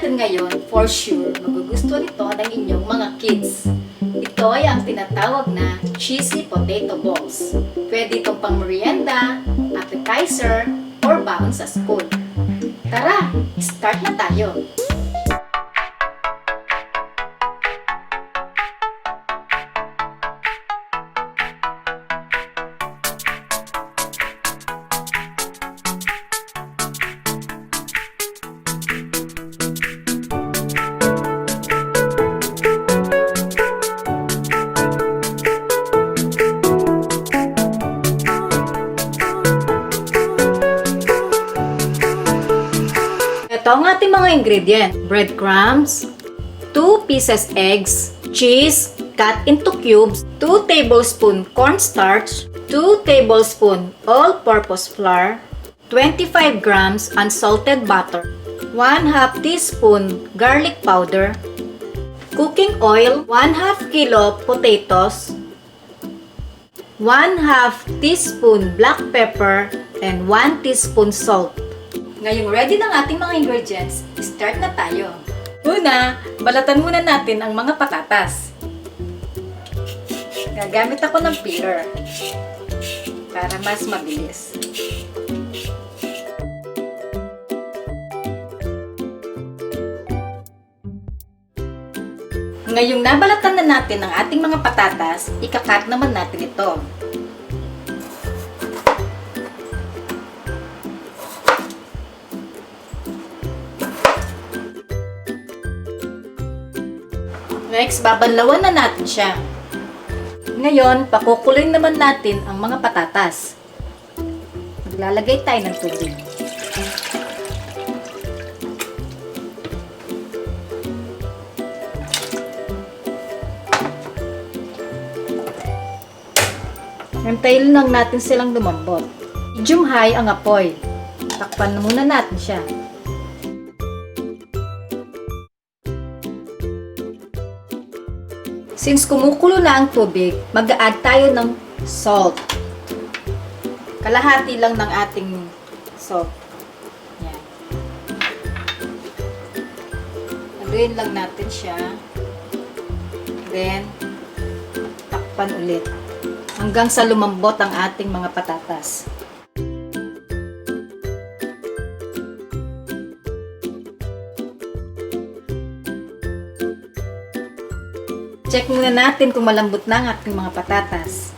natin ngayon, for sure, magugustuhan ito ng inyong mga kids. Ito ay ang tinatawag na cheesy potato balls. Pwede itong pang merienda, appetizer, or baon sa school. Tara, start na tayo! Ito ang ating mga ingredient. Breadcrumbs, 2 pieces eggs, cheese cut into cubes, 2 tablespoon cornstarch, 2 tablespoon all-purpose flour, 25 grams unsalted butter, 1/2 teaspoon garlic powder, cooking oil, 1/2 kilo potatoes, 1/2 teaspoon black pepper, and 1 teaspoon salt. Ngayong ready ng ating mga ingredients, start na tayo. Una, balatan muna natin ang mga patatas. Gagamit ako ng peeler para mas mabilis. Ngayong nabalatan na natin ang ating mga patatas, ikakat naman natin ito. Next, babanlawan na natin siya. Ngayon, pakukuloyin naman natin ang mga patatas. Maglalagay tayo ng tubig. Hintayin lang natin silang lumambot. Medium high ang apoy. Takpan muna natin siya. Since kumukulo na ang tubig, mag-a-add tayo ng salt. Kalahati lang ng ating salt. Yan. Haluin lang natin siya. Then, takpan ulit. Hanggang sa lumambot ang ating mga patatas. Check muna natin kung malambot na ang ating mga patatas.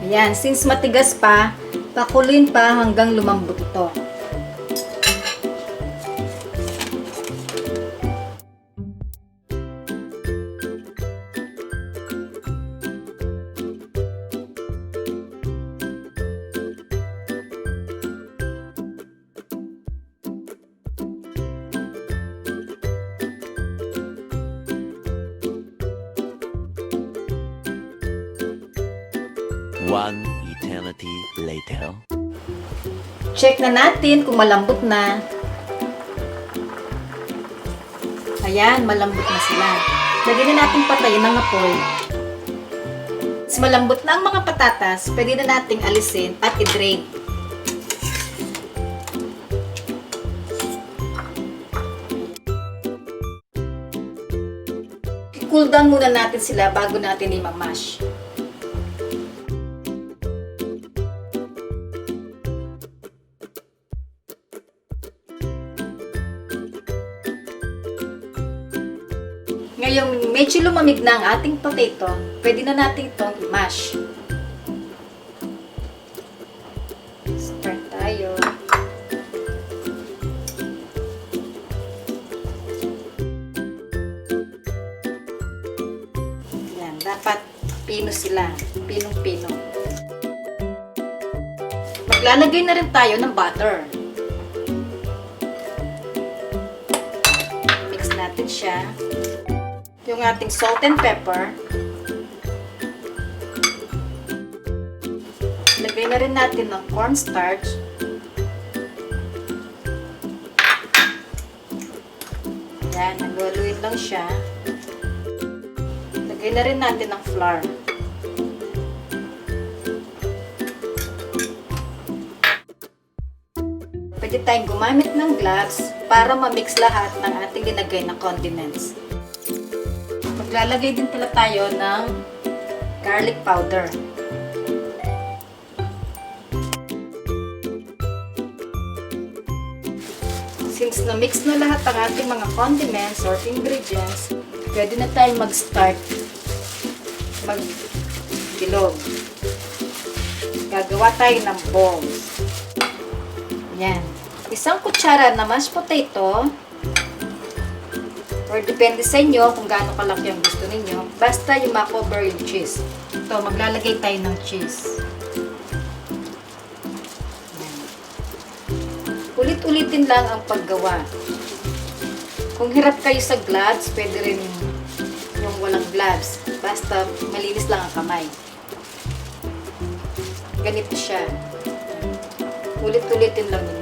Ayan, since matigas pa, pakuloyin pa hanggang lumambot ito. One eternity later. Check na natin kung malambot na. Ayan, malambot na sila. Lagyan na natin patayin ng apoy. Mas malambot na ang mga patatas, pwede na nating alisin at i-drain. I-cool down muna natin sila bago natin i-mash. Ngayong medyo lumamig na ang ating potato, pwede na natin itong i-mash. Start tayo. Yan, dapat pino sila. Pinong-pino. Maglalagay na rin tayo ng butter. Mix natin siya. Yung ating salt and pepper. Lagay na rin natin ng cornstarch. Yan, nagwaluin lang siya. Lagay na rin natin ng flour. Pwede pwede tayong gumamit ng gloves para ma-mix lahat ng ating linagay na condiments. Maglalagay din pala tayo ng garlic powder. Since na-mix na lahat ang ating mga condiments or ingredients, pwede na tayong mag-start mag-bilog. Gagawa tayo ng balls. Yan. Isang kutsara na mashed potato, or depende sa inyo kung gaano kalaki ang gusto ninyo, basta yung ma-cover yung cheese. Ito, maglalagay tayo ng cheese. Yan. Ulit-ulitin lang ang paggawa. Kung hirap kayo sa gloves, pwede rin yung walang gloves. Basta malinis lang ang kamay. Ganito siya. Ulit-ulitin lang ninyo.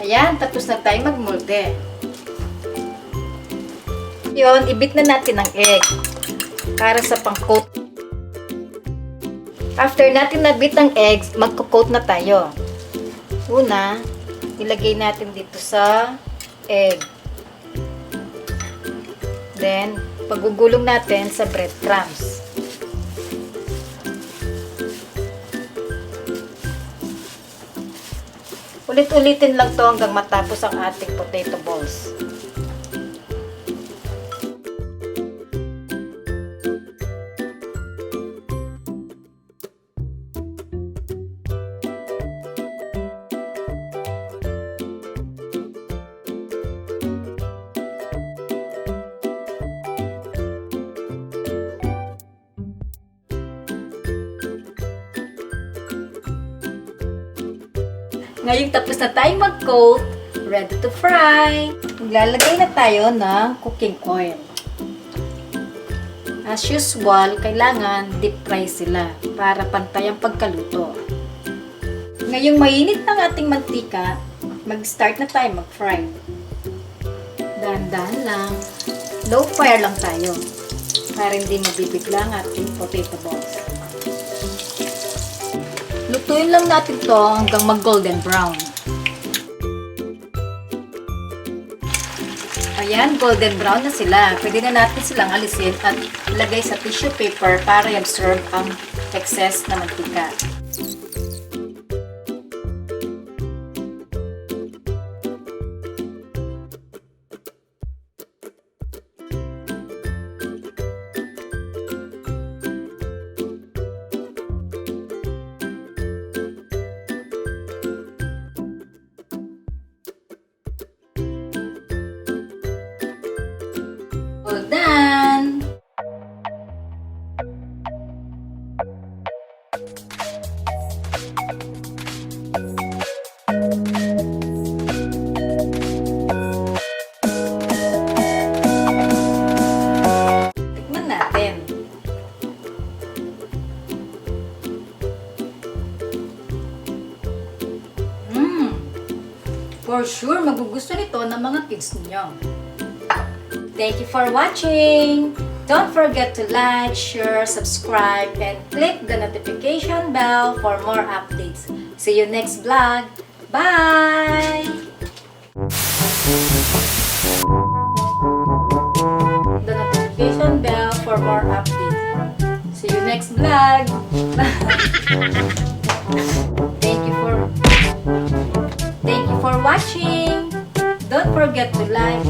Ayan, tapos na tayo magmolde. Yun, ibit na natin ang egg para sa pang-coat. After natin nabit ang eggs, magko-coat na tayo. Una, ilagay natin dito sa egg. Then, pagugulong natin sa breadcrumbs. Ulit-ulitin lang to hanggang matapos ang ating potato balls. Ngayon tapos na tayong mag-coat, ready to fry. Maglalagay na tayo ng cooking oil. As usual, kailangan deep fry sila para pantay ang pagkaluto. Ngayong mainit ng ating mantika, mag-start na tayo mag-fry. Dahan-dahan lang, low fire lang tayo para hindi mabibigla ang ating potato balls. Lutuin lang natin to hanggang mag-golden brown. Ayan, golden brown na sila. Pwede na natin silang alisin at ilagay sa tissue paper para i-absorb ang excess na mantika. All done! Tikman natin. For sure, magugusto nito ng mga kids ninyo. Thank you for watching! Don't forget to like, share, subscribe, and click the notification bell for more updates. See you next vlog! Bye! The notification bell for more updates. See you next vlog! Thank you for watching! Don't forget to like,